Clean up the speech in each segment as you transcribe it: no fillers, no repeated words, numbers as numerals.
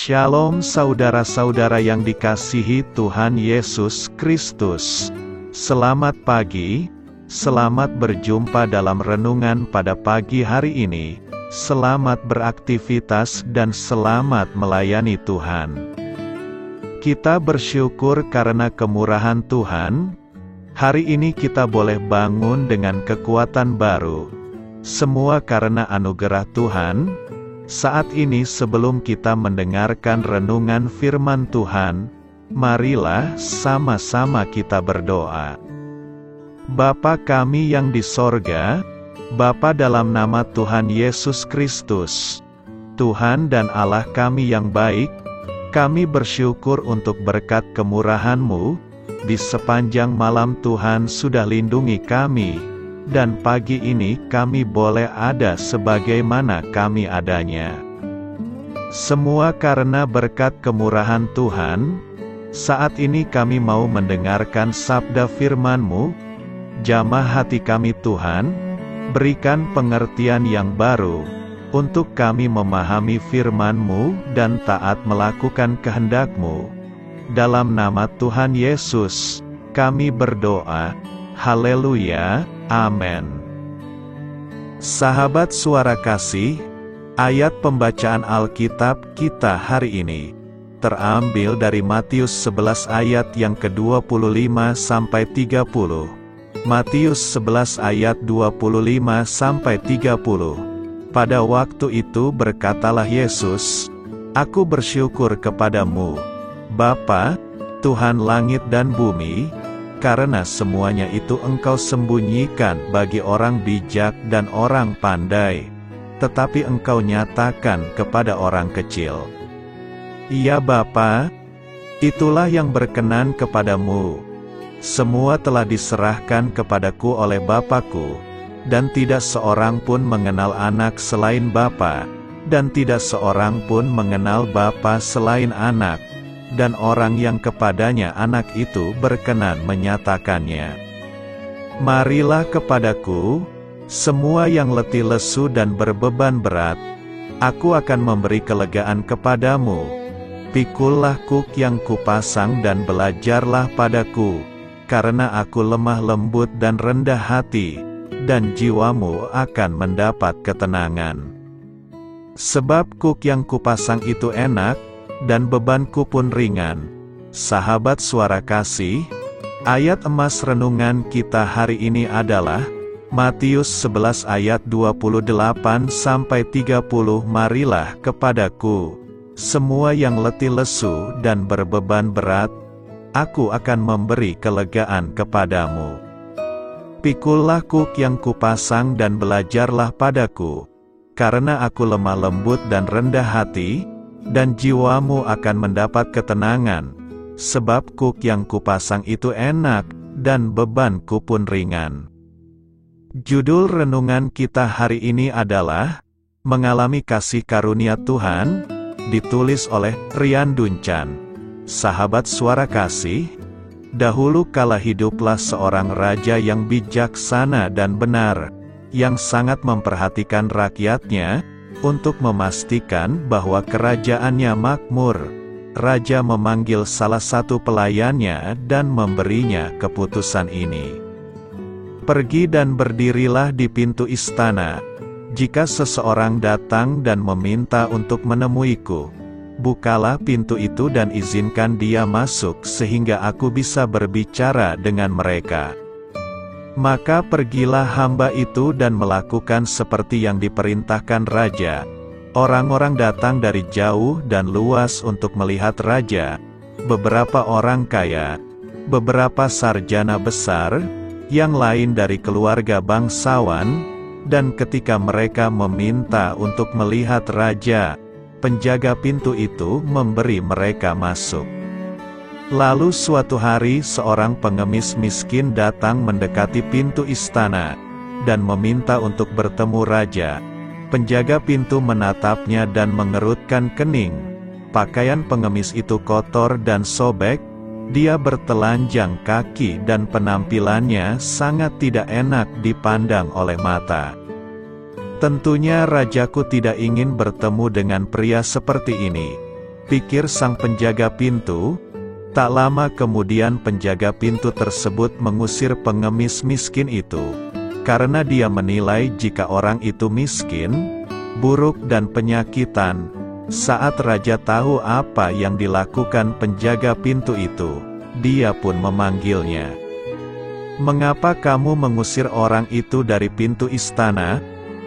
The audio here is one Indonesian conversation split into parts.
Shalom saudara-saudara yang dikasihi Tuhan Yesus Kristus. Selamat pagi, selamat berjumpa dalam renungan pada pagi hari ini. Selamat beraktivitas dan selamat melayani Tuhan. Kita bersyukur karena kemurahan Tuhan. Hari ini kita boleh bangun dengan kekuatan baru. Semua karena anugerah Tuhan. Saat ini sebelum kita mendengarkan renungan firman Tuhan, marilah sama-sama kita berdoa. Bapa kami yang di sorga, Bapa dalam nama Tuhan Yesus Kristus, Tuhan dan Allah kami yang baik, kami bersyukur untuk berkat kemurahan-Mu, di sepanjang malam Tuhan sudah lindungi kami, dan pagi ini kami boleh ada sebagaimana kami adanya. Semua karena berkat kemurahan Tuhan. Saat ini kami mau mendengarkan sabda firman-Mu. Jamah hati kami Tuhan, berikan pengertian yang baru, untuk kami memahami firman-Mu dan taat melakukan kehendak-Mu. Dalam nama Tuhan Yesus, kami berdoa. Haleluya. Amin. Sahabat suara kasih, ayat pembacaan Alkitab kita hari ini terambil dari Matius 11 ayat yang ke-25 sampai 30. Matius 11 ayat 25 sampai 30. Pada waktu itu berkatalah Yesus, "Aku bersyukur kepadamu, Bapa, Tuhan langit dan bumi, karena semuanya itu Engkau sembunyikan bagi orang bijak dan orang pandai, tetapi Engkau nyatakan kepada orang kecil. Ya Bapa, itulah yang berkenan kepadamu. Semua telah diserahkan kepadaku oleh Bapa-Ku, dan tidak seorang pun mengenal anak selain Bapa, dan tidak seorang pun mengenal Bapa selain anak, dan orang yang kepadanya anak itu berkenan menyatakannya. Marilah kepadaku, semua yang letih lesu dan berbeban berat, aku akan memberi kelegaan kepadamu. Pikullah kuk yang kupasang dan belajarlah padaku, karena aku lemah lembut dan rendah hati, dan jiwamu akan mendapat ketenangan. Sebab kuk yang kupasang itu enak, dan bebanku pun ringan." Sahabat suara kasih, ayat emas renungan kita hari ini adalah Matius 11 ayat 28 sampai 30. Marilah kepadaku, semua yang letih lesu dan berbeban berat, aku akan memberi kelegaan kepadamu. Pikullah kuk yang kupasang dan belajarlah padaku, karena aku lemah lembut dan rendah hati, dan jiwamu akan mendapat ketenangan, sebab kuk yang kupasang itu enak, dan bebanku pun ringan. Judul renungan kita hari ini adalah Mengalami Kasih Karunia Tuhan, ditulis oleh Rian Duncan. Sahabat suara kasih, dahulu kala hiduplah seorang raja yang bijaksana dan benar, yang sangat memperhatikan rakyatnya, untuk memastikan bahwa kerajaannya makmur. Raja memanggil salah satu pelayannya dan memberinya keputusan ini. "Pergi dan berdirilah di pintu istana. Jika seseorang datang dan meminta untuk menemuiku, bukalah pintu itu dan izinkan dia masuk sehingga aku bisa berbicara dengan mereka." Maka pergilah hamba itu dan melakukan seperti yang diperintahkan raja. Orang-orang datang dari jauh dan luas untuk melihat raja. Beberapa orang kaya, beberapa sarjana besar, yang lain dari keluarga bangsawan, dan ketika mereka meminta untuk melihat raja, penjaga pintu itu memberi mereka masuk. Lalu suatu hari seorang pengemis miskin datang mendekati pintu istana, dan meminta untuk bertemu raja. Penjaga pintu menatapnya dan mengerutkan kening. Pakaian pengemis itu kotor dan sobek, dia bertelanjang kaki dan penampilannya sangat tidak enak dipandang oleh mata. Tentunya rajaku tidak ingin bertemu dengan pria seperti ini. pikir sang penjaga pintu. Tak lama kemudian penjaga pintu tersebut mengusir pengemis miskin itu, karena dia menilai jika orang itu miskin, buruk dan penyakitan. Saat raja tahu apa yang dilakukan penjaga pintu itu, dia pun memanggilnya. "Mengapa kamu mengusir orang itu dari pintu istana?"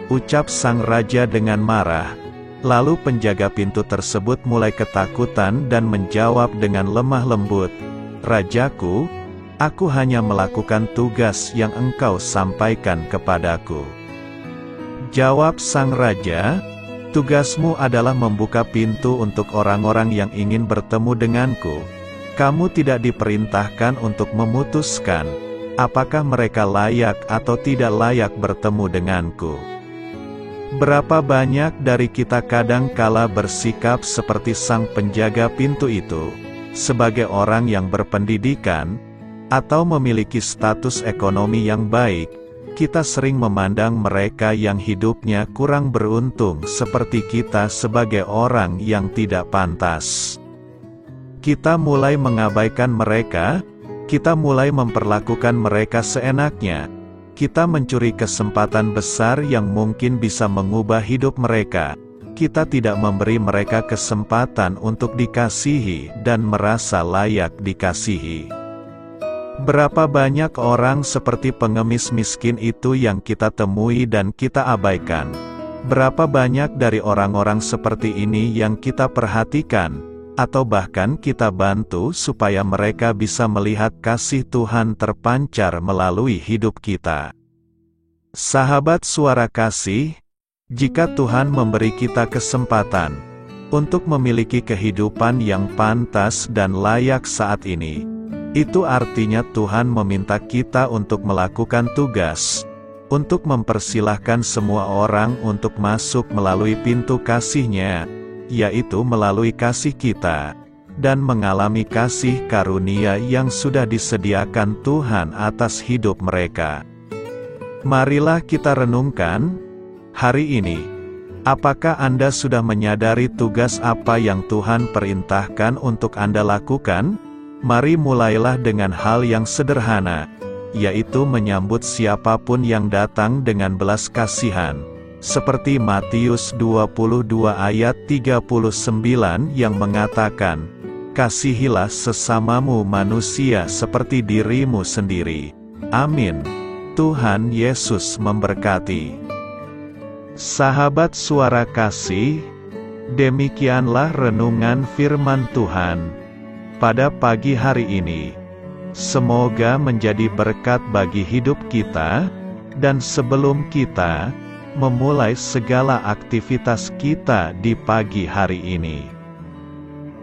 ucap sang raja dengan marah. Lalu penjaga pintu tersebut mulai ketakutan dan menjawab dengan lemah lembut, "Rajaku, aku hanya melakukan tugas yang engkau sampaikan kepadaku." Jawab sang raja, "Tugasmu adalah membuka pintu untuk orang-orang yang ingin bertemu denganku. Kamu tidak diperintahkan untuk memutuskan apakah mereka layak atau tidak layak bertemu denganku." Berapa banyak dari kita kadang kala bersikap seperti sang penjaga pintu itu, sebagai orang yang berpendidikan, atau memiliki status ekonomi yang baik, kita sering memandang mereka yang hidupnya kurang beruntung seperti kita sebagai orang yang tidak pantas. Kita mulai mengabaikan mereka, kita mulai memperlakukan mereka seenaknya. Kita mencuri kesempatan besar yang mungkin bisa mengubah hidup mereka. Kita tidak memberi mereka kesempatan untuk dikasihi dan merasa layak dikasihi. Berapa banyak orang seperti pengemis miskin itu yang kita temui dan kita abaikan? Berapa banyak dari orang-orang seperti ini yang kita perhatikan, atau bahkan kita bantu supaya mereka bisa melihat kasih Tuhan terpancar melalui hidup kita. Sahabat Suara Kasih, jika Tuhan memberi kita kesempatan untuk memiliki kehidupan yang pantas dan layak saat ini, itu artinya Tuhan meminta kita untuk melakukan tugas, untuk mempersilahkan semua orang untuk masuk melalui pintu kasih-Nya, yaitu melalui kasih kita, dan mengalami kasih karunia yang sudah disediakan Tuhan atas hidup mereka. Marilah kita renungkan hari ini. Apakah Anda sudah menyadari tugas apa yang Tuhan perintahkan untuk Anda lakukan? Mari mulailah dengan hal yang sederhana, yaitu menyambut siapapun yang datang dengan belas kasihan. Seperti Matius 22 ayat 39 yang mengatakan, "Kasihilah sesamamu manusia seperti dirimu sendiri." Amin. Tuhan Yesus memberkati. Sahabat Suara Kasih, demikianlah renungan firman Tuhan pada pagi hari ini. Semoga menjadi berkat bagi hidup kita, dan sebelum kita memulai segala aktivitas kita di pagi hari ini,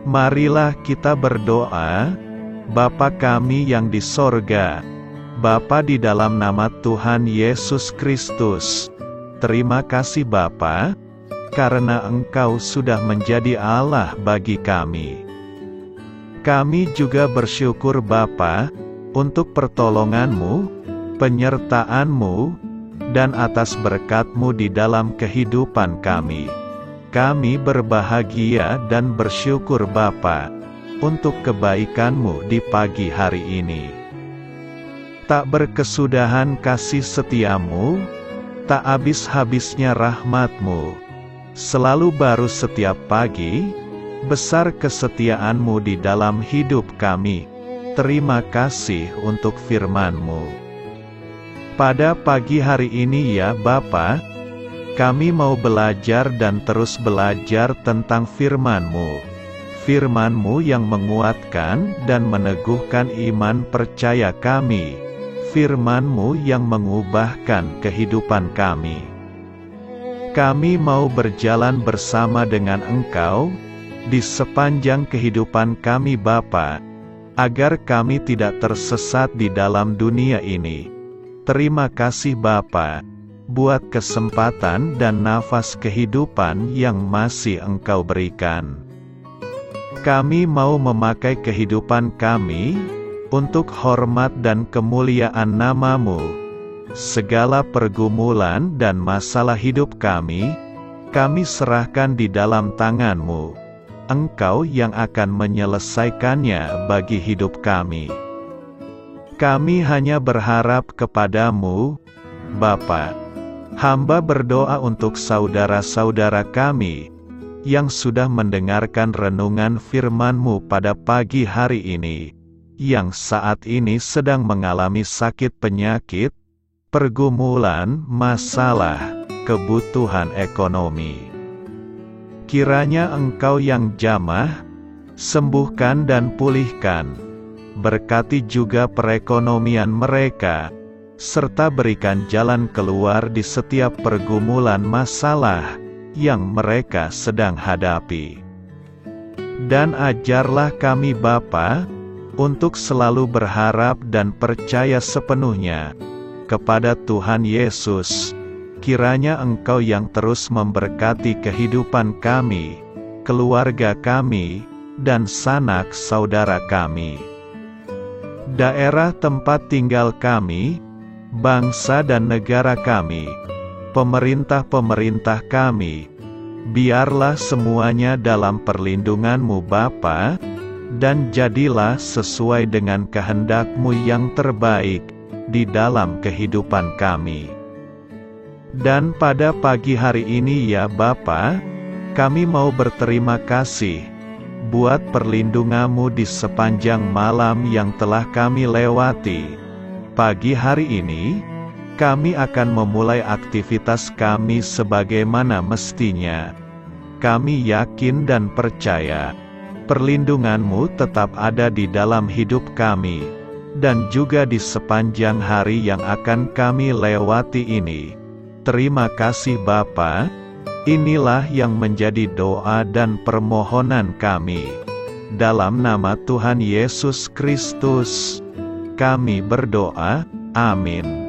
marilah kita berdoa. Bapa kami yang di sorga, Bapa di dalam nama Tuhan Yesus Kristus, terima kasih Bapa, karena Engkau sudah menjadi Allah bagi kami. Kami juga bersyukur Bapa, untuk pertolongan-Mu, penyertaan-Mu, dan atas berkat-Mu di dalam kehidupan kami. Kami berbahagia dan bersyukur Bapa, untuk kebaikan-Mu di pagi hari ini. Tak berkesudahan kasih setia-Mu, tak habis-habisnya rahmat-Mu. Selalu baru setiap pagi, besar kesetiaan-Mu di dalam hidup kami. Terima kasih untuk firman-Mu. Pada pagi hari ini ya Bapa, kami mau belajar dan terus belajar tentang firman-Mu. Firman-Mu yang menguatkan dan meneguhkan iman percaya kami. Firman-Mu yang mengubahkan kehidupan kami. Kami mau berjalan bersama dengan Engkau di sepanjang kehidupan kami Bapa, agar kami tidak tersesat di dalam dunia ini. Terima kasih Bapa, buat kesempatan dan nafas kehidupan yang masih Engkau berikan. Kami mau memakai kehidupan kami untuk hormat dan kemuliaan nama-Mu. Segala pergumulan dan masalah hidup kami serahkan di dalam tangan-Mu. Engkau yang akan menyelesaikannya bagi hidup kami. Kami hanya berharap kepadamu, Bapa. Hamba berdoa untuk saudara-saudara kami, yang sudah mendengarkan renungan firman-Mu pada pagi hari ini, yang saat ini sedang mengalami sakit penyakit, pergumulan, masalah, kebutuhan ekonomi. Kiranya Engkau yang jamah, sembuhkan dan pulihkan. Berkati juga perekonomian mereka, serta berikan jalan keluar di setiap pergumulan masalah yang mereka sedang hadapi. Dan ajarlah kami Bapa, untuk selalu berharap dan percaya sepenuhnya kepada Tuhan Yesus. Kiranya Engkau yang terus memberkati kehidupan kami, keluarga kami, dan sanak saudara kami. Daerah tempat tinggal kami, bangsa dan negara kami, pemerintah-pemerintah kami, biarlah semuanya dalam perlindungan-Mu Bapa, dan jadilah sesuai dengan kehendak-Mu yang terbaik di dalam kehidupan kami. Dan pada pagi hari ini ya Bapa, kami mau berterima kasih buat perlindungan-Mu di sepanjang malam yang telah kami lewati. Pagi hari ini, kami akan memulai aktivitas kami sebagaimana mestinya. Kami yakin dan percaya, perlindungan-Mu tetap ada di dalam hidup kami, dan juga di sepanjang hari yang akan kami lewati ini. Terima kasih Bapa. Inilah yang menjadi doa dan permohonan kami. Dalam nama Tuhan Yesus Kristus, kami berdoa. Amin.